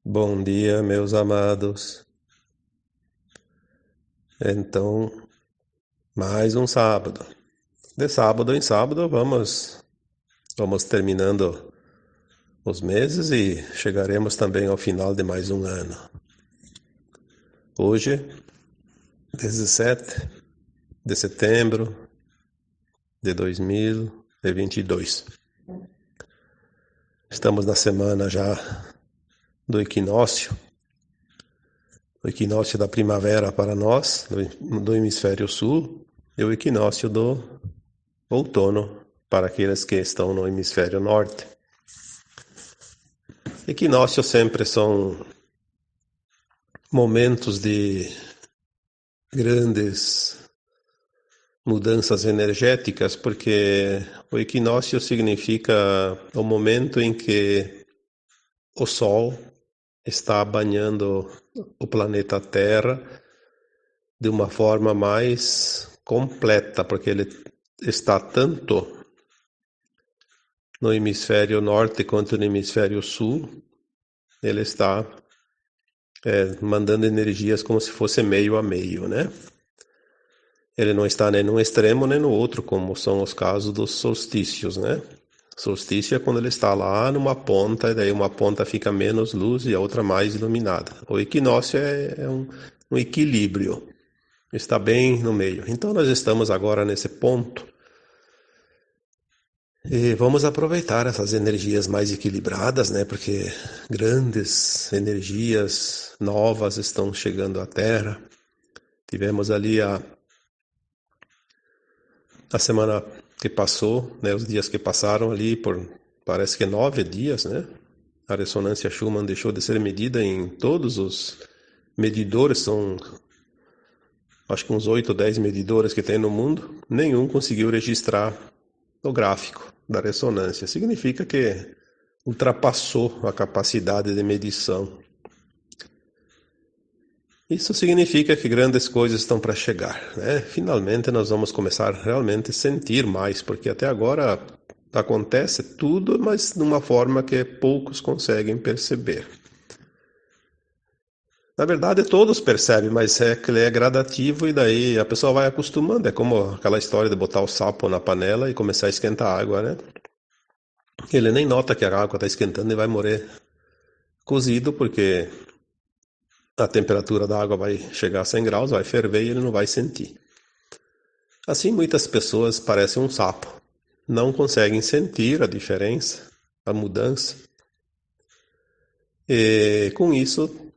Bom dia, meus amados. Então, mais um sábado. De sábado em sábado, vamos terminando os meses e chegaremos também ao final de mais um ano. Hoje, 17 de setembro de 2022. Estamos na semana já do equinócio, o equinócio da primavera para nós, do hemisfério sul, e o equinócio do outono para aqueles que estão no hemisfério norte. Equinócios sempre são momentos de grandes mudanças energéticas, porque o equinócio significa o momento em que o Sol está banhando o planeta Terra de uma forma mais completa, porque ele está tanto no hemisfério norte quanto no hemisfério sul. Ele está mandando energias como se fosse meio a meio, né? Ele não está nem num extremo nem no outro, como são os casos dos solstícios, né? Solstício é quando ele está lá numa ponta, e daí uma ponta fica menos luz e a outra mais iluminada. O equinócio é um equilíbrio, está bem no meio. Então nós estamos agora nesse ponto e vamos aproveitar essas energias mais equilibradas, né? Porque grandes energias novas estão chegando à Terra. Tivemos ali a semana que passou, né, os dias que passaram ali por, parece que 9 dias, né? A ressonância Schumann deixou de ser medida em todos os medidores, são acho que uns 8 ou 10 medidores que tem no mundo, nenhum conseguiu registrar o gráfico da ressonância. Significa que ultrapassou a capacidade de medição. Isso significa que grandes coisas estão para chegar, né? Finalmente nós vamos começar realmente a sentir mais, porque até agora acontece tudo, mas de uma forma que poucos conseguem perceber. Na verdade, todos percebem, mas é que ele é gradativo e daí a pessoa vai acostumando. É como aquela história de botar o sapo na panela e começar a esquentar a água, né? Ele nem nota que a água está esquentando e vai morrer cozido, porque a temperatura da água vai chegar a 100 graus, vai ferver e ele não vai sentir. Assim, muitas pessoas parecem um sapo, não conseguem sentir a diferença, a mudança, e com isso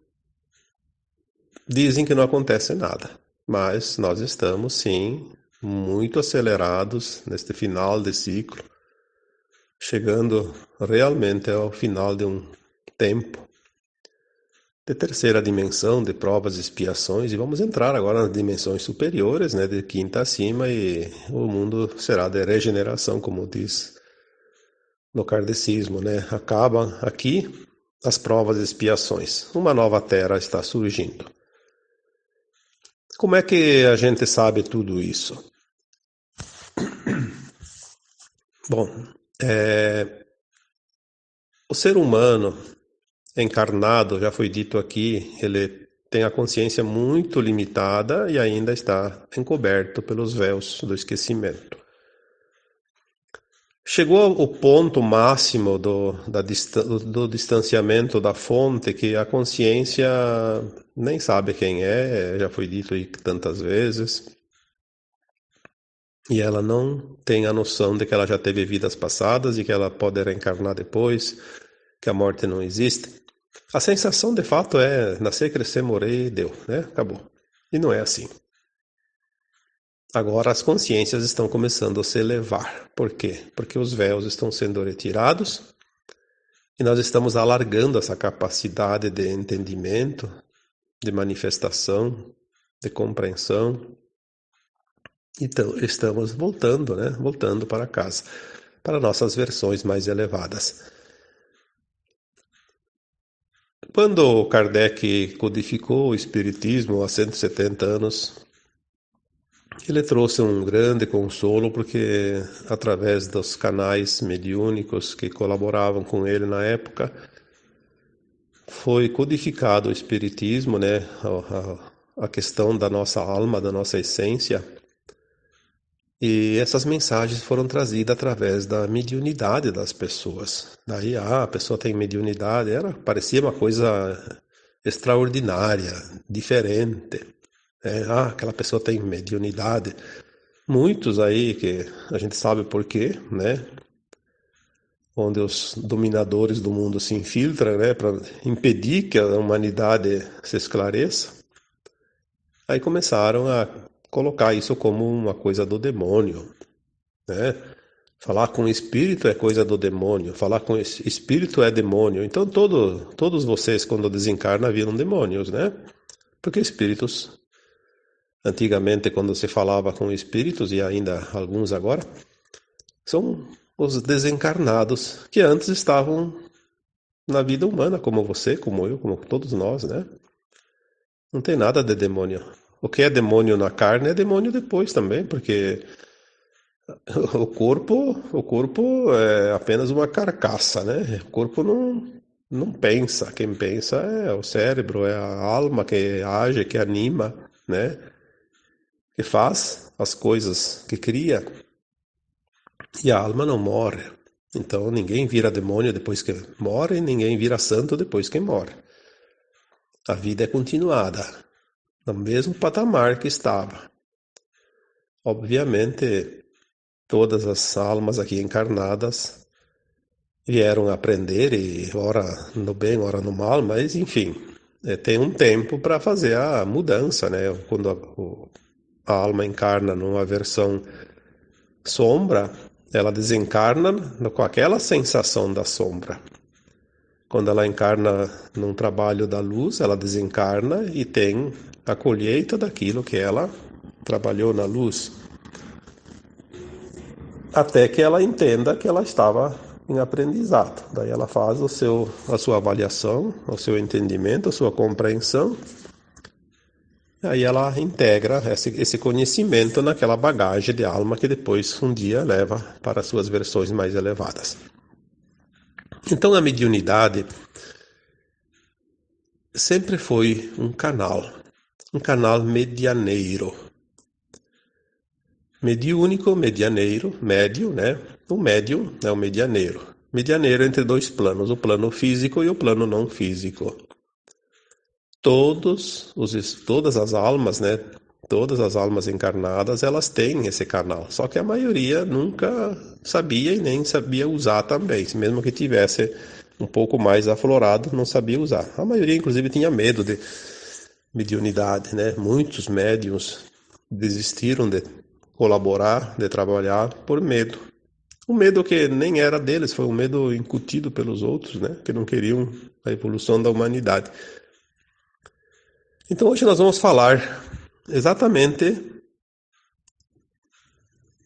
dizem que não acontece nada. Mas nós estamos, sim, muito acelerados neste final de ciclo, chegando realmente ao final de um tempo de terceira dimensão, de provas e expiações, e vamos entrar agora nas dimensões superiores, né, de quinta acima, e o mundo será de regeneração, como diz no kardecismo, né? Acabam aqui as provas e expiações. Uma nova terra está surgindo. Como é que a gente sabe tudo isso? Bom, o ser humano encarnado, já foi dito aqui, ele tem a consciência muito limitada e ainda está encoberto pelos véus do esquecimento. Chegou ao ponto máximo do distanciamento da fonte que a consciência nem sabe quem é, já foi dito aí tantas vezes, e ela não tem a noção de que ela já teve vidas passadas e que ela pode reencarnar depois, que a morte não existe. A sensação de fato é nascer, crescer, morrer, deu, né? Acabou. E não é assim. Agora as consciências estão começando a se elevar. Por quê? Porque os véus estão sendo retirados e nós estamos alargando essa capacidade de entendimento, de manifestação, de compreensão. Então estamos voltando, né? Voltando para casa, para nossas versões mais elevadas. Quando Kardec codificou o Espiritismo há 170 anos, ele trouxe um grande consolo porque, através dos canais mediúnicos que colaboravam com ele na época, foi codificado o Espiritismo, né? A questão da nossa alma, da nossa essência. E essas mensagens foram trazidas através da mediunidade das pessoas. Daí, a pessoa tem mediunidade, parecia uma coisa extraordinária, diferente. Aquela pessoa tem mediunidade. Muitos aí que a gente sabe por quê, né? Onde os dominadores do mundo se infiltram, né, para impedir que a humanidade se esclareça. Aí começaram a colocar isso como uma coisa do demônio, né? Falar com espírito é coisa do demônio, falar com espírito é demônio. Então todos vocês quando desencarnam viram demônios, né? Porque espíritos, antigamente quando se falava com espíritos, e ainda alguns agora, são os desencarnados que antes estavam na vida humana, como você, como eu, como todos nós, né? Não tem nada de demônio. O que é demônio na carne é demônio depois também, porque o corpo é apenas uma carcaça, né? O corpo não pensa. Quem pensa é o cérebro, é a alma que age, que anima, né? Que faz as coisas, que cria. E a alma não morre. Então ninguém vira demônio depois que morre, e ninguém vira santo depois que morre. A vida é continuada, no mesmo patamar que estava. Obviamente, todas as almas aqui encarnadas vieram aprender, e ora no bem, ora no mal, mas enfim, tem um tempo para fazer a mudança, né? Quando a alma encarna numa versão sombra, ela desencarna com aquela sensação da sombra. Quando ela encarna num trabalho da luz, ela desencarna e tem a colheita daquilo que ela trabalhou na luz. Até que ela entenda que ela estava em aprendizado. Daí ela faz a sua avaliação, o seu entendimento, a sua compreensão. Aí ela integra esse conhecimento naquela bagagem de alma que depois um dia leva para as suas versões mais elevadas. Então a mediunidade sempre foi um canal medianeiro. Mediúnico, medianeiro, médio, né? O médium é o medianeiro. Medianeiro entre dois planos, o plano físico e o plano não físico. Todas as almas, né? Todas as almas encarnadas, elas têm esse canal. Só que a maioria nunca sabia e nem sabia usar também. Mesmo que tivesse um pouco mais aflorado, não sabia usar. A maioria, inclusive, tinha medo de mediunidade, né? Muitos médiuns desistiram de colaborar, de trabalhar por medo. Um medo que nem era deles, foi um medo incutido pelos outros, né? Que não queriam a evolução da humanidade. Então hoje nós vamos falar exatamente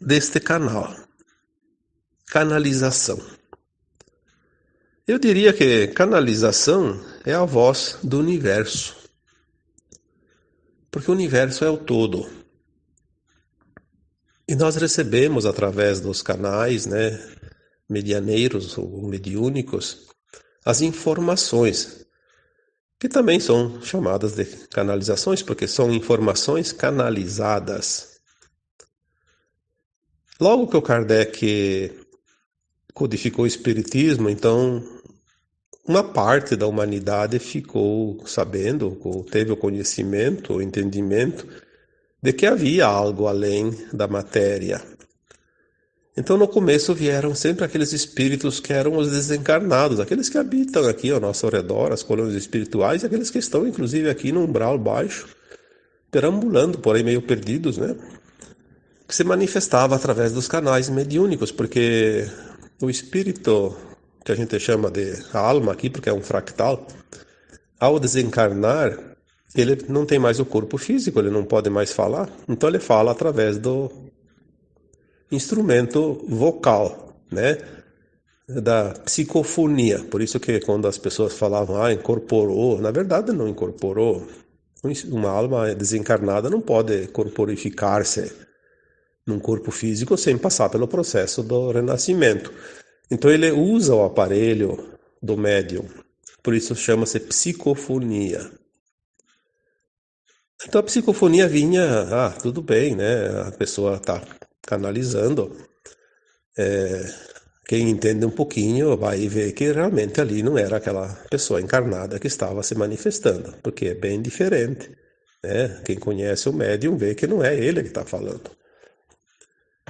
deste canal. Canalização. Eu diria que canalização é a voz do universo. Porque o universo é o todo. E nós recebemos através dos canais, né, medianeiros ou mediúnicos, as informações, que também são chamadas de canalizações, porque são informações canalizadas. Logo que o Kardec codificou o Espiritismo, então uma parte da humanidade ficou sabendo, ou teve o conhecimento, o entendimento, de que havia algo além da matéria. Então no começo vieram sempre aqueles espíritos que eram os desencarnados, aqueles que habitam aqui ao nosso redor, as colônias espirituais, e aqueles que estão inclusive aqui no umbral baixo, perambulando, porém meio perdidos, né? Que se manifestava através dos canais mediúnicos, porque o espírito, que a gente chama de alma aqui, porque é um fractal, ao desencarnar, ele não tem mais o corpo físico, ele não pode mais falar, então ele fala através do instrumento vocal, né? Da psicofonia. Por isso que quando as pessoas falavam, incorporou, na verdade não incorporou. Uma alma desencarnada não pode corporificar-se num corpo físico sem passar pelo processo do renascimento. Então ele usa o aparelho do médium Por isso chama-se psicofonia. Então a psicofonia vinha, tudo bem, né? A pessoa está canalizando. Quem entende um pouquinho vai ver que realmente ali não era aquela pessoa encarnada que estava se manifestando, porque é bem diferente, né? Quem conhece o médium vê que não é ele que está falando.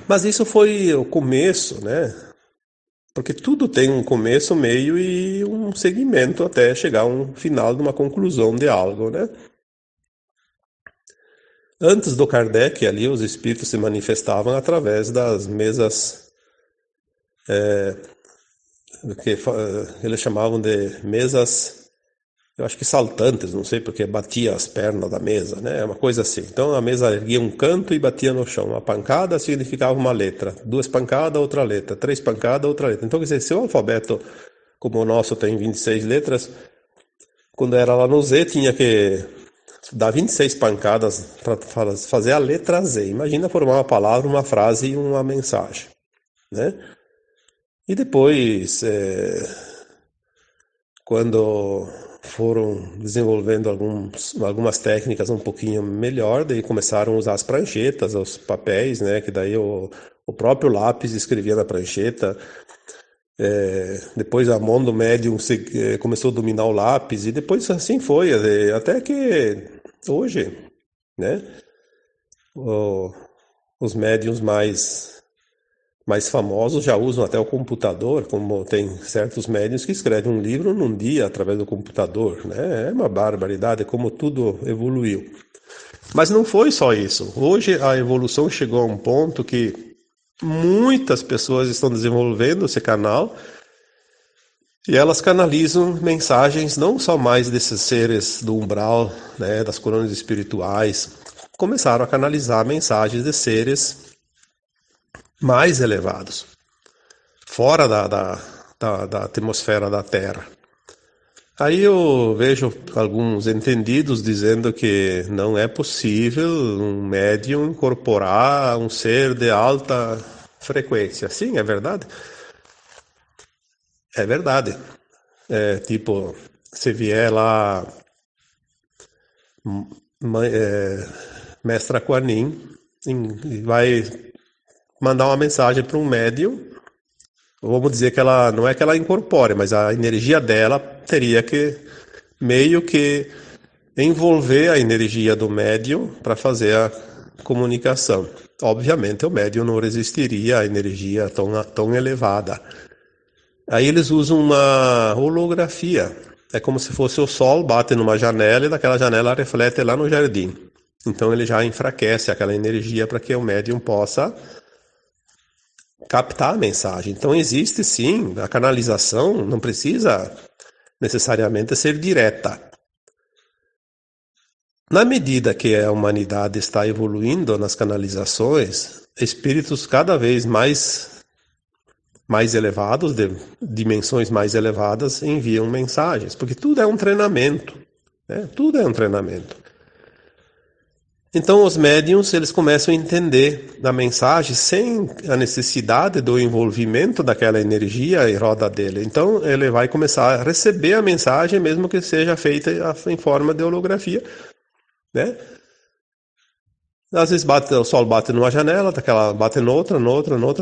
Mas isso foi o começo, né? Porque tudo tem um começo, meio e um segmento até chegar a um final de uma conclusão de algo, né? Antes do Kardec, ali os espíritos se manifestavam através das mesas que eles chamavam de mesas, eu acho que saltantes, não sei porque batia as pernas da mesa, né? Uma coisa assim. Então a mesa erguia um canto e batia no chão. Uma pancada significava uma letra, duas pancadas, outra letra, três pancadas, outra letra. Então, quer dizer, se o alfabeto como o nosso tem 26 letras, quando era lá no Z tinha que dar 26 pancadas para fazer a letra Z. Imagina formar uma palavra, uma frase e uma mensagem, né? E depois, quando foram desenvolvendo algumas técnicas um pouquinho melhor, daí começaram a usar as pranchetas, os papéis, né? Que daí o próprio lápis escrevia na prancheta. Depois a mão do médium começou a dominar o lápis e depois assim foi, até que hoje, né? Os médiums mais famosos já usam até o computador, como tem certos médiuns que escrevem um livro num dia através do computador, né? É uma barbaridade como tudo evoluiu. Mas não foi só isso. Hoje a evolução chegou a um ponto que muitas pessoas estão desenvolvendo esse canal e elas canalizam mensagens não só mais desses seres do umbral, né, das coroas espirituais, começaram a canalizar mensagens de seres mais elevados, fora da atmosfera da Terra. Aí eu vejo alguns entendidos dizendo que não é possível um médium incorporar um ser de alta frequência. Sim, é verdade. É verdade. Tipo, se vier lá Mestra Kuan Yin e vai mandar uma mensagem para um médium, vamos dizer que ela não é que ela incorpore, mas a energia dela teria que meio que envolver a energia do médium para fazer a comunicação. Obviamente o médium não resistiria à energia tão elevada. Aí eles usam uma holografia. É como se fosse o sol bate numa janela e daquela janela reflete lá no jardim. Então ele já enfraquece aquela energia para que o médium possa captar a mensagem. Então existe sim, a canalização não precisa necessariamente ser direta. Na medida que a humanidade está evoluindo nas canalizações, espíritos cada vez mais elevados, de dimensões mais elevadas, enviam mensagens, porque tudo é um treinamento, né? Tudo é um treinamento. Então os médiums eles começam a entender a mensagem sem a necessidade do envolvimento daquela energia em roda dele. Então ele vai começar a receber a mensagem, mesmo que seja feita em forma de holografia, né? Às vezes o sol bate numa janela, bate noutra,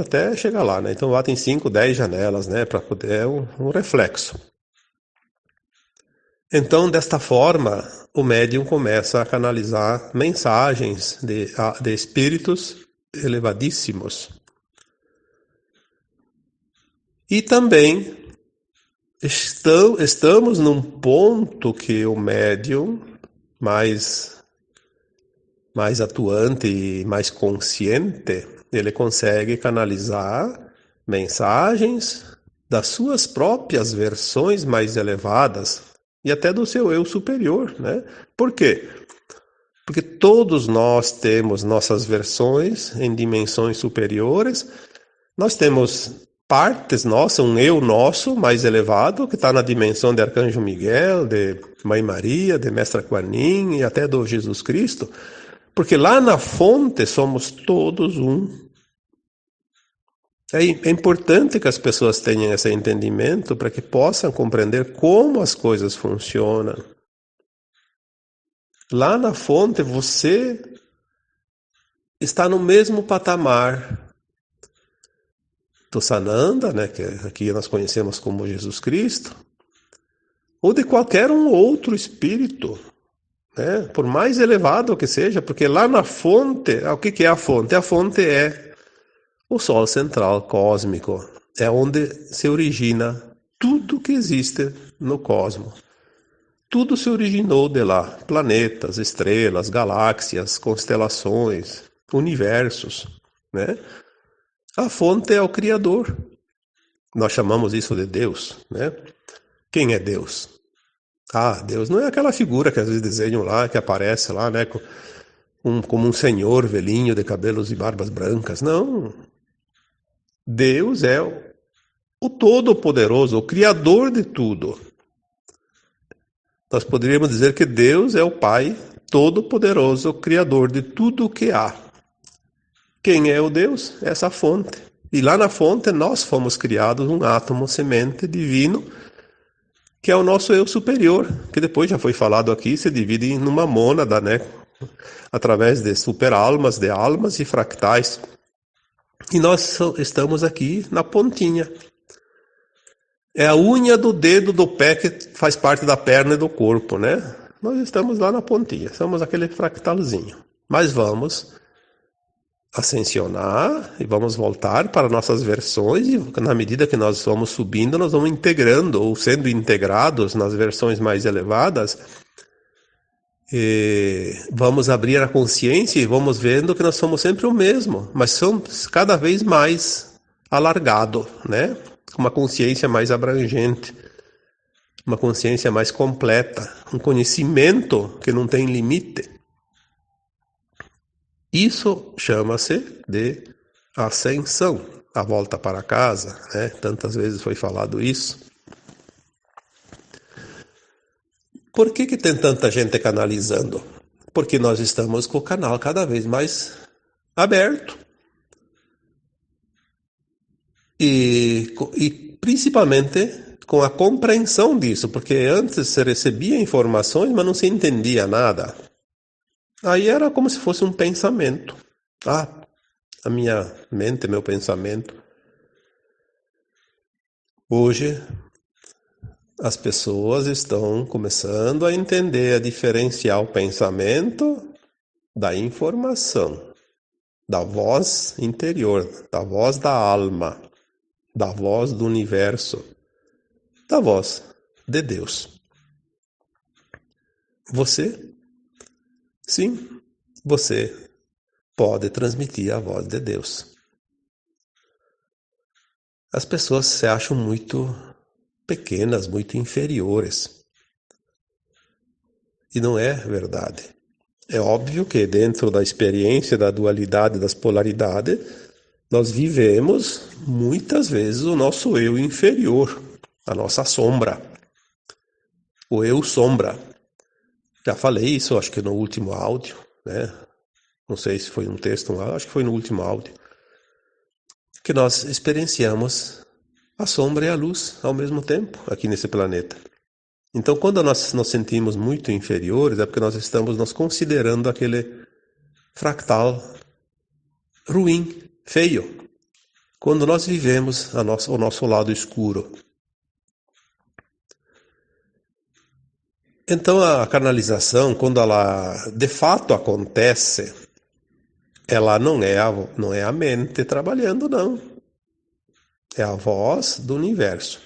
até chegar lá, né? Então bate em 5, 10 janelas, né? Para poder, é um reflexo. Então, desta forma, o médium começa a canalizar mensagens de espíritos elevadíssimos. E também estamos num ponto que o médium mais atuante e mais consciente, ele consegue canalizar mensagens das suas próprias versões mais elevadas e até do seu eu superior, né? Por quê? Porque todos nós temos nossas versões em dimensões superiores, nós temos partes nossas, um eu nosso mais elevado, que está na dimensão de Arcanjo Miguel, de Mãe Maria, de Mestra Kuan Yin e até do Jesus Cristo, porque lá na fonte somos todos um. É importante que as pessoas tenham esse entendimento para que possam compreender como as coisas funcionam. Lá na fonte você está no mesmo patamar do Sananda, né, que aqui nós conhecemos como Jesus Cristo, ou de qualquer um outro espírito, né, por mais elevado que seja, porque lá na fonte, o que é a fonte? A fonte é o Sol central cósmico, é onde se origina tudo que existe no cosmos. Tudo se originou de lá, planetas, estrelas, galáxias, constelações, universos, né? A fonte é o Criador. Nós chamamos isso de Deus, né? Quem é Deus? Ah, Deus não é aquela figura que às vezes desenham lá, que aparece lá, né? Como um senhor velhinho de cabelos e barbas brancas. Não. Deus é o Todo-Poderoso, o Criador de tudo. Nós poderíamos dizer que Deus é o Pai Todo-Poderoso, o Criador de tudo o que há. Quem é o Deus? Essa fonte. E lá na fonte nós fomos criados um átomo semente divino, que é o nosso eu superior, que depois já foi falado aqui, se divide em uma mônada, né? Através de superalmas, de almas e fractais. E nós estamos aqui na pontinha. É a unha do dedo do pé que faz parte da perna e do corpo, né? Nós estamos lá na pontinha, somos aquele fractalzinho. Mas vamos ascensionar e vamos voltar para nossas versões, e na medida que nós vamos subindo, nós vamos integrando ou sendo integrados nas versões mais elevadas, e vamos abrir a consciência e vamos vendo que nós somos sempre o mesmo, mas somos cada vez mais alargado, né? Uma consciência mais abrangente, uma consciência mais completa, um conhecimento que não tem limite. Isso chama-se de ascensão, a volta para casa, né? Tantas vezes foi falado isso. Por que tem tanta gente canalizando? Porque nós estamos com o canal cada vez mais aberto. E principalmente com a compreensão disso, porque antes se recebia informações, mas não se entendia nada. Aí era como se fosse um pensamento. Ah, a minha mente, meu pensamento. Hoje, as pessoas estão começando a entender, a diferenciar o pensamento da informação, da voz interior, da voz da alma, da voz do universo, da voz de Deus. Você, sim, você pode transmitir a voz de Deus. As pessoas se acham muito pequenas, muito inferiores. E não é verdade. É óbvio que dentro da experiência da dualidade, das polaridades, nós vivemos muitas vezes o nosso eu inferior, a nossa sombra, o eu sombra. Já falei isso, acho que no último áudio, né? Não sei se foi um texto, acho que foi no último áudio, que nós experienciamos a sombra e a luz ao mesmo tempo aqui nesse planeta. Então, quando nós nos sentimos muito inferiores, é porque nós estamos nos considerando aquele fractal ruim, feio, quando nós vivemos o nosso lado escuro. Então, a canalização, quando ela de fato acontece, ela não é a mente trabalhando, não. É a voz do universo.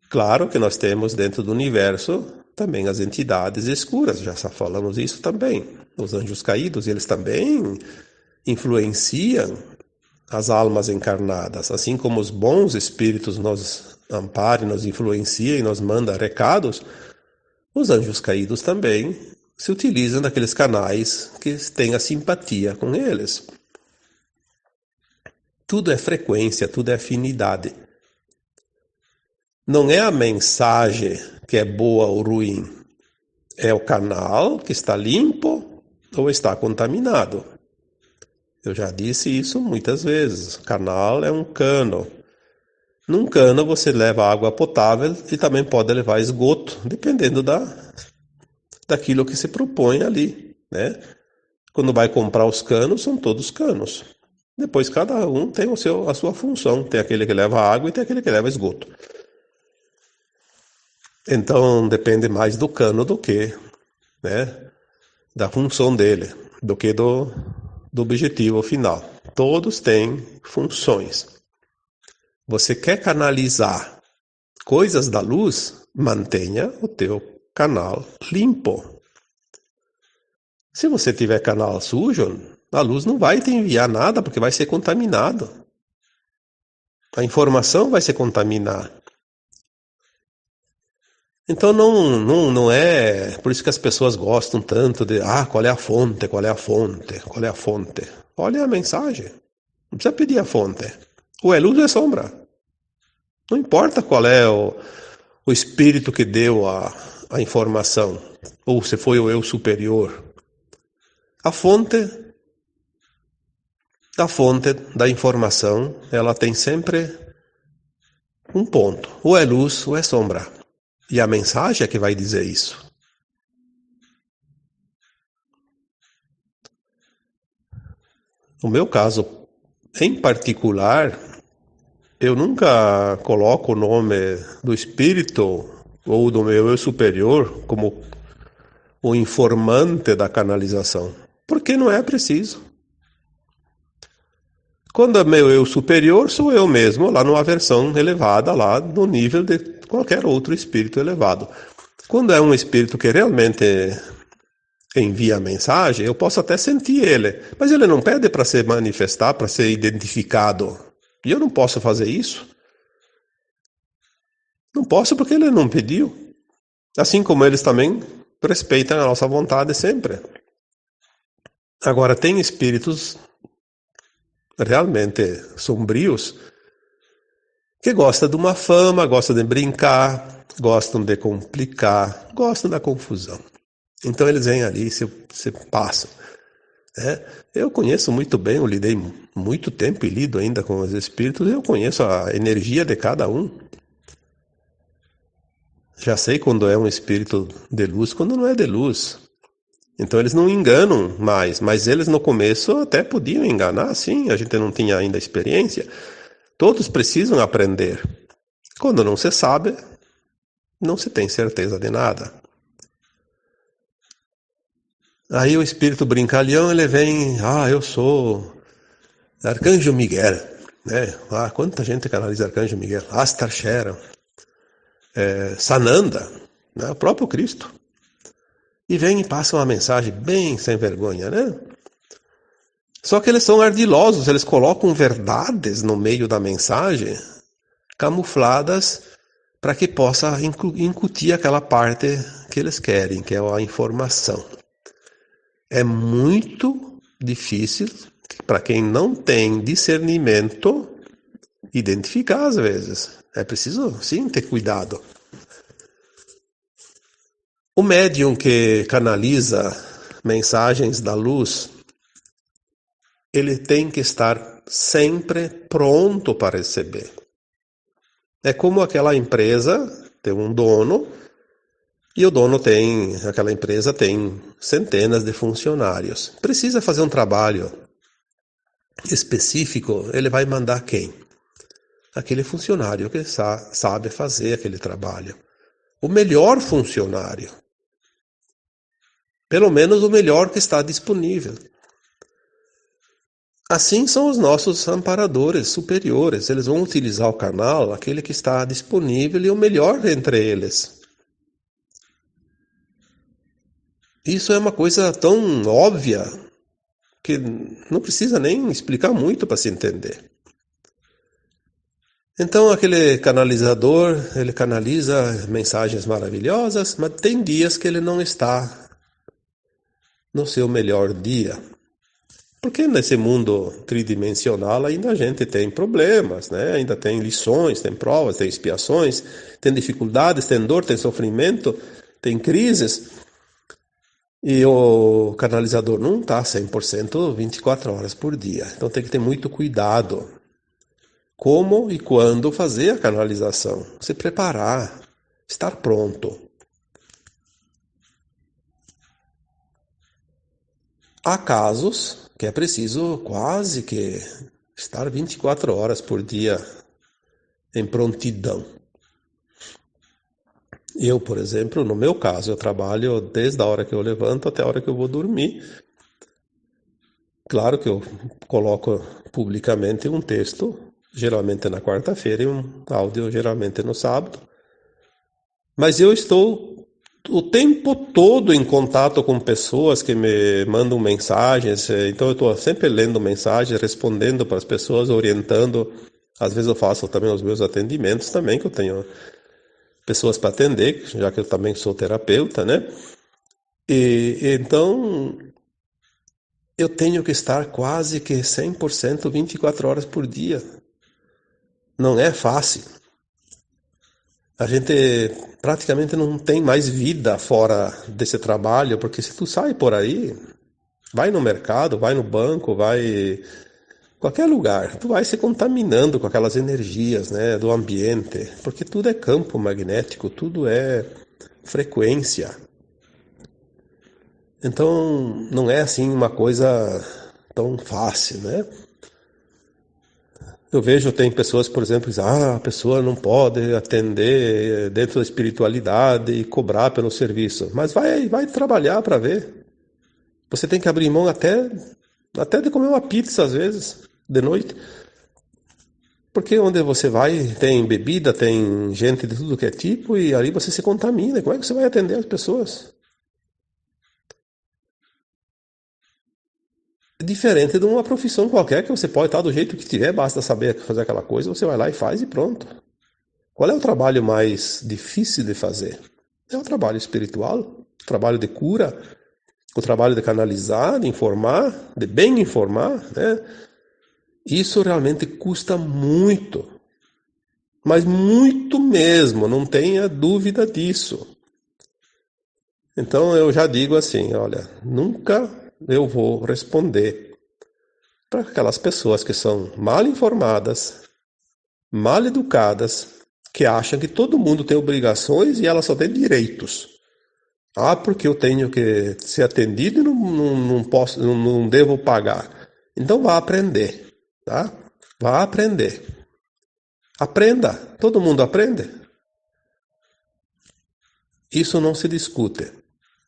Claro que nós temos dentro do universo também as entidades escuras, já falamos isso também. Os anjos caídos, eles também influenciam as almas encarnadas, assim como os bons espíritos nos amparem, nos influenciam e nos mandam recados, os anjos caídos também se utilizam daqueles canais que têm a simpatia com eles. Tudo é frequência, tudo é afinidade. Não é a mensagem que é boa ou ruim, é o canal que está limpo ou está contaminado. Eu já disse isso muitas vezes. Canal é um cano. Num cano você leva água potável e também pode levar esgoto, dependendo daquilo que se propõe ali, né? Quando vai comprar os canos, são todos canos. Depois cada um tem a sua função. Tem aquele que leva água e tem aquele que leva esgoto. Então depende mais do cano do que, né, da função dele, do que do objetivo final. Todos têm funções. Você quer canalizar coisas da luz, mantenha o teu canal limpo. Se você tiver canal sujo, a luz não vai te enviar nada porque vai ser contaminado. A informação vai se contaminar. Então não é por isso que as pessoas gostam tanto de qual é a fonte, qual é a fonte, qual é a fonte. Olha a mensagem. Não precisa pedir a fonte. Ou é luz ou é sombra. Não importa qual é o espírito que deu a informação, ou se foi o eu superior. A fonte da informação, ela tem sempre um ponto. Ou é luz ou é sombra. E a mensagem é que vai dizer isso. No meu caso, em particular, eu nunca coloco o nome do espírito ou do meu eu superior como o informante da canalização, porque não é preciso. Quando é meu eu superior, sou eu mesmo, lá numa versão elevada, lá no nível de qualquer outro espírito elevado. Quando é um espírito que realmente envia a mensagem, eu posso até sentir ele, mas ele não pede para se manifestar, para ser identificado. E eu não posso fazer isso. Não posso porque ele não pediu. Assim como eles também respeitam a nossa vontade sempre. Agora, tem espíritos realmente sombrios que gostam de uma fama, gostam de brincar, gostam de complicar, gostam da confusão. Então eles vêm ali e se passam. Eu conheço muito bem, eu lidei muito tempo e lido ainda com os espíritos, eu conheço a energia de cada um. Já sei quando é um espírito de luz, quando não é de luz. Então eles não enganam mais, mas eles no começo até podiam enganar, sim, a gente não tinha ainda experiência. Todos precisam aprender. Quando não se sabe, não se tem certeza de nada. Aí o espírito brincalhão, ele vem, eu sou Arcanjo Miguel, né? Quanta gente canaliza Arcanjo Miguel, Astar Sheran, Sananda, né? O próprio Cristo. E vem e passa uma mensagem bem sem vergonha, né? Só que eles são ardilosos, eles colocam verdades no meio da mensagem, camufladas, para que possa incutir aquela parte que eles querem, que é a informação. É muito difícil para quem não tem discernimento identificar às vezes. É preciso, sim, ter cuidado. O médium que canaliza mensagens da luz, ele tem que estar sempre pronto para receber. É como aquela empresa tem um dono e aquela empresa tem centenas de funcionários. Precisa fazer um trabalho específico, ele vai mandar quem? Aquele funcionário que sabe fazer aquele trabalho. O melhor funcionário. Pelo menos o melhor que está disponível. Assim são os nossos amparadores superiores. Eles vão utilizar o canal, aquele que está disponível e o melhor entre eles. Isso é uma coisa tão óbvia que não precisa nem explicar muito para se entender. Então aquele canalizador, ele canaliza mensagens maravilhosas, mas tem dias que ele não está no seu melhor dia. Porque nesse mundo tridimensional ainda a gente tem problemas, né? Ainda tem lições, tem provas, tem expiações, tem dificuldades, tem dor, tem sofrimento, tem crises. E o canalizador não está 100% 24 horas por dia. Então tem que ter muito cuidado. Como e quando fazer a canalização. Se preparar, estar pronto. Há casos que é preciso quase que estar 24 horas por dia em prontidão. Eu, por exemplo, no meu caso, eu trabalho desde a hora que eu levanto até a hora que eu vou dormir. Claro que eu coloco publicamente um texto, geralmente na quarta-feira, e um áudio, geralmente no sábado. Mas eu estou o tempo todo em contato com pessoas que me mandam mensagens, então eu estou sempre lendo mensagens, respondendo para as pessoas, orientando. Às vezes eu faço também os meus atendimentos também, que eu tenho pessoas para atender, já que eu também sou terapeuta, né? E então eu tenho que estar quase que 100% 24 horas por dia. Não é fácil. A gente praticamente não tem mais vida fora desse trabalho, porque se tu sai por aí, vai no mercado, vai no banco, vai qualquer lugar, tu vai se contaminando com aquelas energias, né, do ambiente, porque tudo é campo magnético, tudo é frequência. Então, não é assim uma coisa tão fácil, né? Eu vejo, tem pessoas, por exemplo, que dizem, a pessoa não pode atender dentro da espiritualidade e cobrar pelo serviço. Mas vai trabalhar para ver. Você tem que abrir mão até de comer uma pizza, às vezes, de noite. Porque onde você vai, tem bebida, tem gente de tudo que é tipo, e ali você se contamina. Como é que você vai atender as pessoas? Diferente de uma profissão qualquer que você pode estar do jeito que tiver, basta saber fazer aquela coisa, você vai lá e faz e pronto. Qual é o trabalho mais difícil de fazer? É o trabalho espiritual, o trabalho de cura, o trabalho de canalizar, de informar, de bem informar, né? Isso realmente custa muito, mas muito mesmo, não tenha dúvida disso. Então eu já digo assim, olha, nunca eu vou responder para aquelas pessoas que são mal informadas, mal educadas, que acham que todo mundo tem obrigações e elas só têm direitos. Ah, porque eu tenho que ser atendido e não posso, não devo pagar. Então vá aprender, tá? Vá aprender. Aprenda. Todo mundo aprende. Isso não se discute.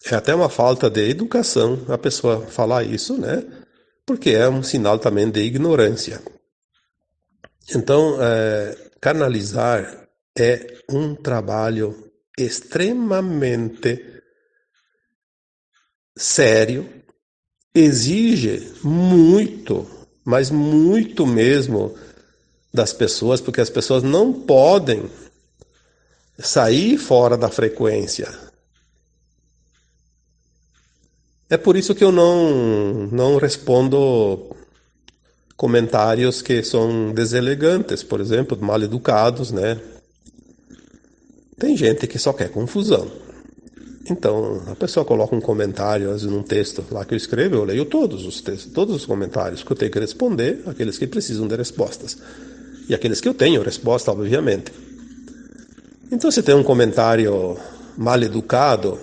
É até uma falta de educação a pessoa falar isso, né? Porque é um sinal também de ignorância. Então, canalizar é um trabalho extremamente sério, exige muito, mas muito mesmo das pessoas, porque as pessoas não podem sair fora da frequência. É por isso que eu não respondo comentários que são deselegantes, por exemplo, mal educados, né? Tem gente que só quer confusão. Então, a pessoa coloca um comentário, às vezes num texto lá que eu escrevo, eu leio todos os textos, todos os comentários que eu tenho que responder, aqueles que precisam de respostas. E aqueles que eu tenho resposta, obviamente. Então, se tem um comentário mal educado,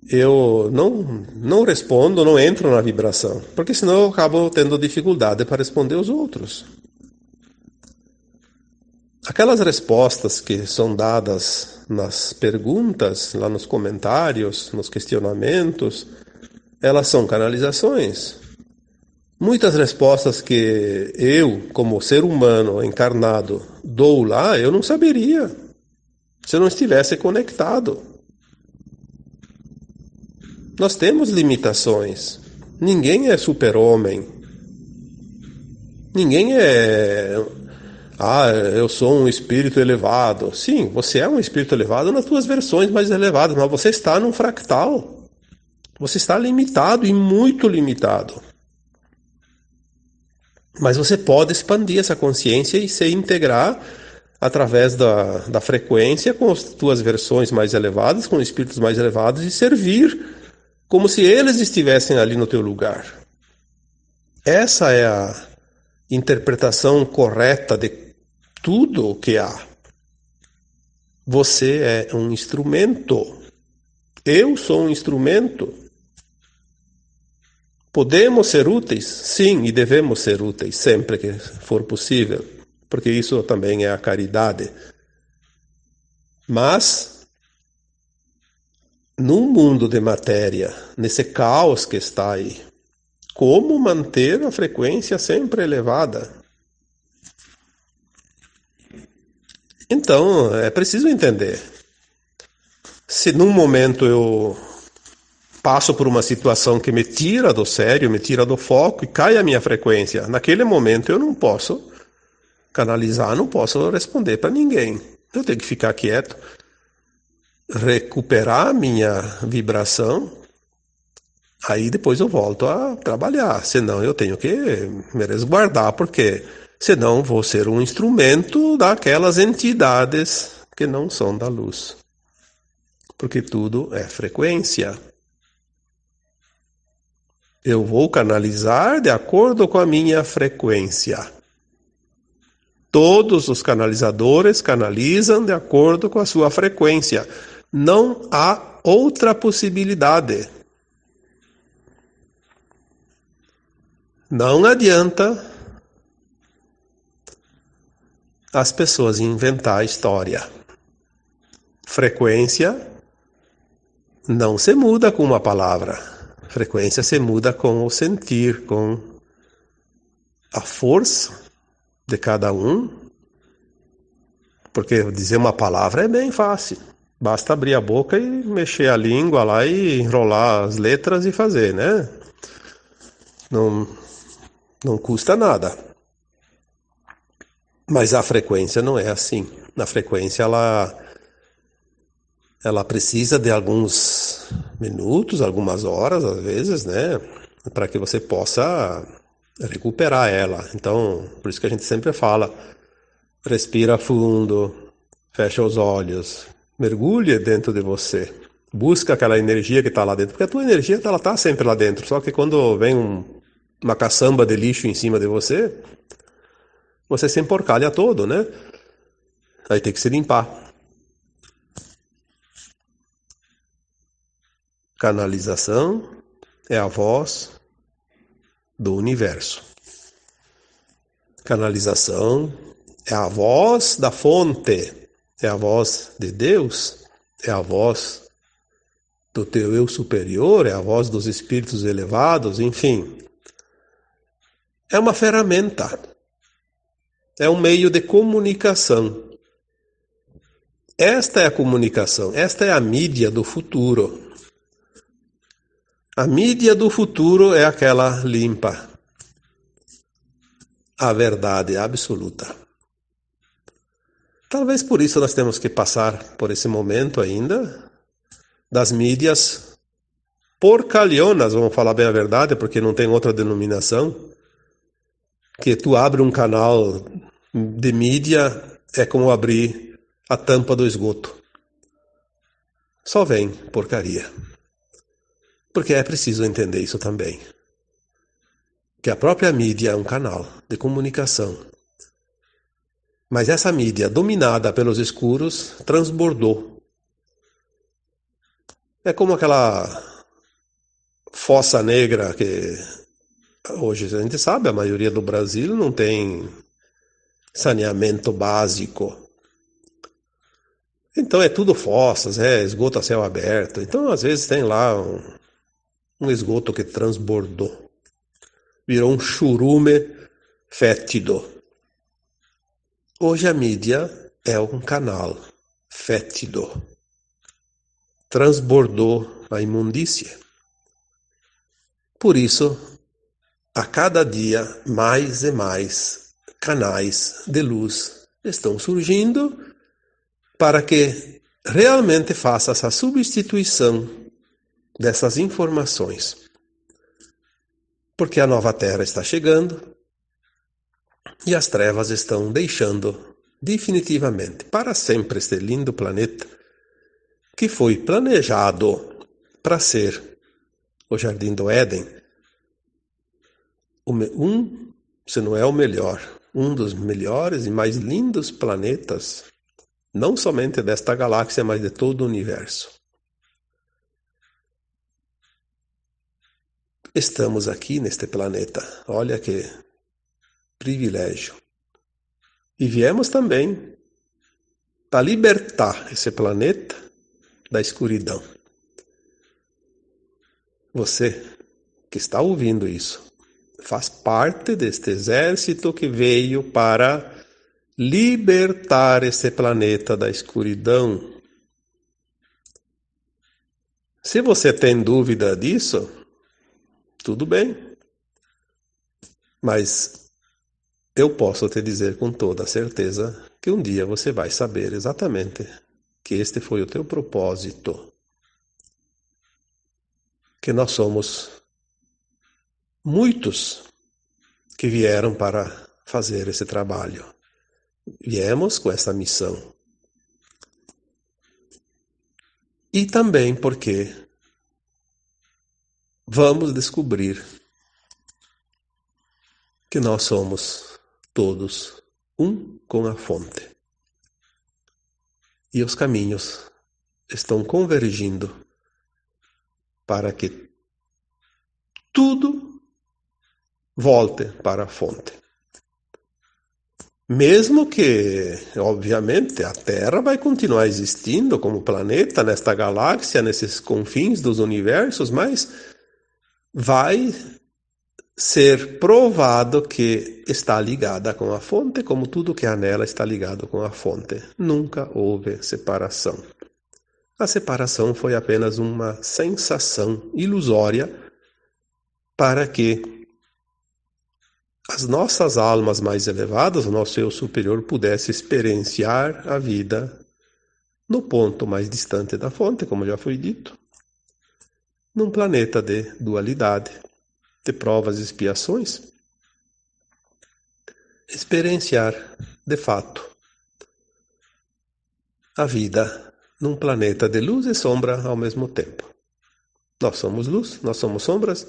eu não respondo, não entro na vibração, porque senão eu acabo tendo dificuldade para responder os outros. Aquelas respostas que são dadas nas perguntas, lá nos comentários, nos questionamentos, elas são canalizações. Muitas respostas que eu, como ser humano encarnado, dou lá, eu não saberia se eu não estivesse conectado. Nós temos limitações. Ninguém é super-homem. Ninguém é... eu sou um espírito elevado. Sim, você é um espírito elevado nas suas versões mais elevadas, mas você está num fractal. Você está limitado e muito limitado. Mas você pode expandir essa consciência e se integrar através da frequência com as tuas versões mais elevadas, com espíritos mais elevados, e servir como se eles estivessem ali no teu lugar. Essa é a interpretação correta de tudo o que há. Você é um instrumento. Eu sou um instrumento. Podemos ser úteis? Sim, e devemos ser úteis sempre que for possível, porque isso também é a caridade. Mas, num mundo de matéria, nesse caos que está aí, como manter a frequência sempre elevada? Então, é preciso entender. Se num momento eu passo por uma situação que me tira do sério, me tira do foco e cai a minha frequência, naquele momento eu não posso canalizar, não posso responder para ninguém. Eu tenho que ficar quieto, recuperar a minha vibração, aí depois eu volto a trabalhar. Senão eu tenho que me resguardar, porque senão vou ser um instrumento daquelas entidades que não são da luz. Porque tudo é frequência. Eu vou canalizar de acordo com a minha frequência. Todos os canalizadores canalizam de acordo com a sua frequência. Não há outra possibilidade. Não adianta as pessoas inventar história. Frequência não se muda com uma palavra. Frequência se muda com o sentir, com a força de cada um. Porque dizer uma palavra é bem fácil. Basta abrir a boca e mexer a língua lá e enrolar as letras e fazer, né? Não custa nada. Mas a frequência não é assim. Na frequência ela precisa de alguns minutos, algumas horas, às vezes, né? Para que você possa recuperar ela. Então, por isso que a gente sempre fala, respira fundo, fecha os olhos, mergulhe dentro de você. Busca aquela energia que está lá dentro, porque a tua energia ela está sempre lá dentro. Só que quando vem uma caçamba de lixo em cima de você, você se emporcalha todo, né? Aí tem que se limpar. Canalização é a voz do universo. Canalização é a voz da fonte, é a voz de Deus, é a voz do teu eu superior, é a voz dos espíritos elevados, enfim. É uma ferramenta, é um meio de comunicação. Esta é a comunicação, esta é a mídia do futuro. A mídia do futuro é aquela limpa, a verdade absoluta. Talvez por isso nós temos que passar por esse momento ainda das mídias porcalhonas, vamos falar bem a verdade, porque não tem outra denominação, que tu abre um canal de mídia é como abrir a tampa do esgoto. Só vem porcaria. Porque é preciso entender isso também. Que a própria mídia é um canal de comunicação. Mas essa mídia, dominada pelos escuros, transbordou. É como aquela fossa negra que hoje a gente sabe, a maioria do Brasil não tem saneamento básico. Então é tudo fossas, é esgoto a céu aberto. Então às vezes tem lá um esgoto que transbordou. Virou um churume fétido. Hoje a mídia é um canal fétido. Transbordou a imundícia. Por isso, a cada dia, mais e mais canais de luz estão surgindo para que realmente faça essa substituição dessas informações. Porque a nova Terra está chegando e as trevas estão deixando definitivamente para sempre este lindo planeta que foi planejado para ser o Jardim do Éden, se não é o melhor, um dos melhores e mais lindos planetas, não somente desta galáxia, mas de todo o universo. Estamos aqui neste planeta, olha que privilégio. E viemos também para libertar esse planeta da escuridão. Você que está ouvindo isso faz parte deste exército que veio para libertar esse planeta da escuridão. Se você tem dúvida disso, tudo bem. Mas eu posso te dizer com toda certeza que um dia você vai saber exatamente que este foi o teu propósito. Que nós somos muitos que vieram para fazer esse trabalho. Viemos com essa missão. E também porque vamos descobrir que nós somos todos um com a fonte. E os caminhos estão convergindo para que tudo volte para a fonte. Mesmo que, obviamente, a Terra vai continuar existindo como planeta nesta galáxia, nesses confins dos universos, mas vai ser provado que está ligada com a fonte, como tudo que há nela está ligado com a fonte. Nunca houve separação. A separação foi apenas uma sensação ilusória para que as nossas almas mais elevadas, o nosso eu superior, pudesse experienciar a vida no ponto mais distante da fonte, como já foi dito, num planeta de dualidade, de provas e expiações, experienciar, de fato, a vida num planeta de luz e sombra ao mesmo tempo. Nós somos luz, nós somos sombras,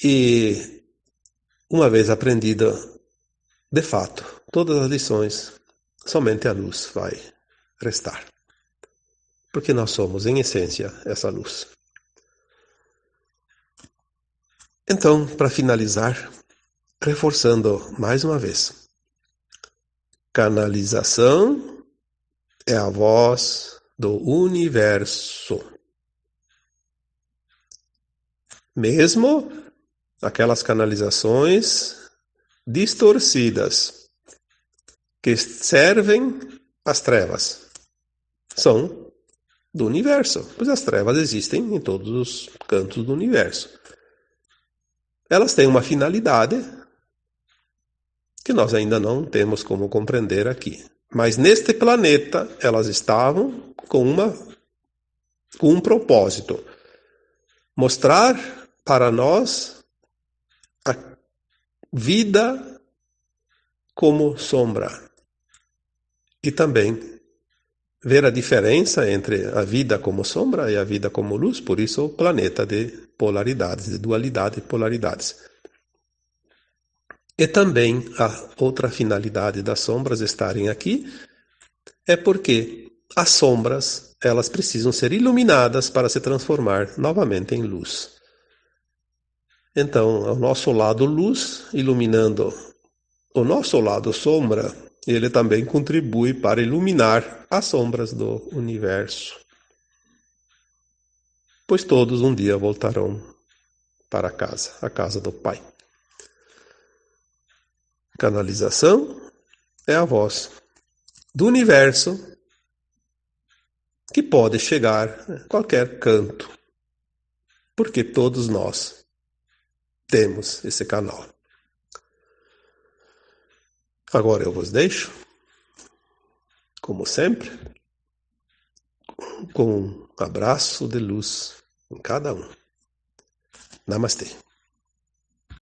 e uma vez aprendida, de fato, todas as lições, somente a luz vai restar. Porque nós somos, em essência, essa luz. Então, para finalizar, reforçando mais uma vez, canalização é a voz do universo. Mesmo aquelas canalizações distorcidas que servem às trevas são do universo, pois as trevas existem em todos os cantos do universo. Elas têm uma finalidade que nós ainda não temos como compreender aqui. Mas neste planeta elas estavam com um propósito: mostrar para nós a vida como sombra e também ver a diferença entre a vida como sombra e a vida como luz, por isso o planeta de polaridades, de dualidade e polaridades. E também a outra finalidade das sombras estarem aqui é porque as sombras, elas precisam ser iluminadas para se transformar novamente em luz. Então, o nosso lado luz, iluminando o nosso lado sombra, ele também contribui para iluminar as sombras do universo. Pois todos um dia voltarão para casa, a casa do Pai. Canalização é a voz do universo que pode chegar a qualquer canto, porque todos nós temos esse canal. Agora eu vos deixo, como sempre, com um abraço de luz em cada um. Namastê.